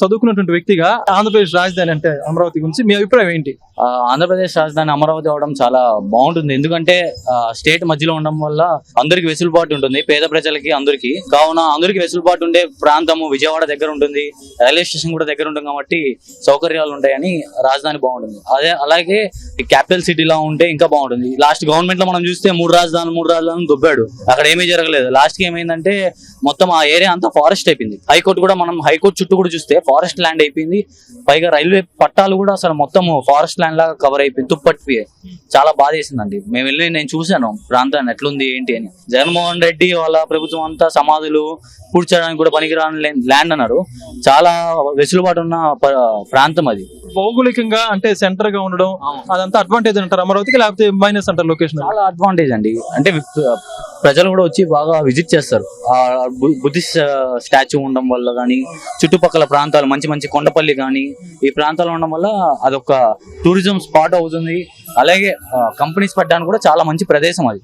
చదువుకున్నటువంటి వ్యక్తిగా ఆంధ్రప్రదేశ్ రాజధాని అంటే అమరావతి గురించి మీ అభిప్రాయం ఏంటి? ఆంధ్రప్రదేశ్ రాజధాని అమరావతి అవడం చాలా బాగుంటుంది. ఎందుకంటే స్టేట్ మధ్యలో ఉండడం వల్ల అందరికి వెసులుబాటు ఉంటుంది, పేద ప్రజలకి అందరికి. కావున అందరికి వెసులుబాటు ఉండే ప్రాంతము విజయవాడ దగ్గర ఉంటుంది, రైల్వే స్టేషన్ కూడా దగ్గర ఉంటుంది కాబట్టి సౌకర్యాలు ఉంటాయని రాజధాని బాగుంటుంది. అలాగే క్యాపిటల్ సిటీలా ఉంటే ఇంకా బాగుంటుంది. లాస్ట్ గవర్నమెంట్ లో మనం చూస్తే మూడు రాజధానులు దుబ్బాడు, అక్కడ ఏమీ జరగలేదు. లాస్ట్ కి ఏమైందంటే మొత్తం ఆ ఏరియా అంతా ఫారెస్ట్ అయిపోయింది. హైకోర్టు చుట్టూ కూడా చూస్తే ఫారెస్ట్ ల్యాండ్ అయిపోయింది. పైగా రైల్వే పట్టాలు కూడా అసలు మొత్తం ఫారెస్ట్ ల్యాండ్ లాగా కవర్ అయిపోయింది, తుప్పట్టిపోయి. చాలా బాధ వేసిందండి. నేను చూశాను ప్రాంతాన్ని ఎట్లుంది ఏంటి అని. జగన్మోహన్ రెడ్డి వాళ్ళ ప్రభుత్వం అంతా సమాధులు పూడ్చడానికి కూడా పనికిరాని ల్యాండ్ అన్నారు. చాలా వెసులుబాటు ఉన్న ప్రాంతం అది. భౌగోళికంగా అంటే సెంటర్ గా ఉండడం అదంతా అడ్వాంటేజ్ అంటారు అమరావతికి, లేకపోతే మైనస్ అంటారు లొకేషన్? చాలా అడ్వాంటేజ్ అండి. అంటే ప్రజలు కూడా వచ్చి బాగా విజిట్ చేస్తారు. ఆ బుద్ధిస్ట్ స్టాచ్యూ ఉండడం వల్ల కానీ, చుట్టుపక్కల ప్రాంతాలు మంచి మంచి కొండపల్లి కానీ ఈ ప్రాంతాలు ఉండడం వల్ల అదొక టూరిజం స్పాట్ అవుతుంది. అలాగే కంపెనీస్ పెట్టడానికి కూడా చాలా మంచి ప్రదేశం అది.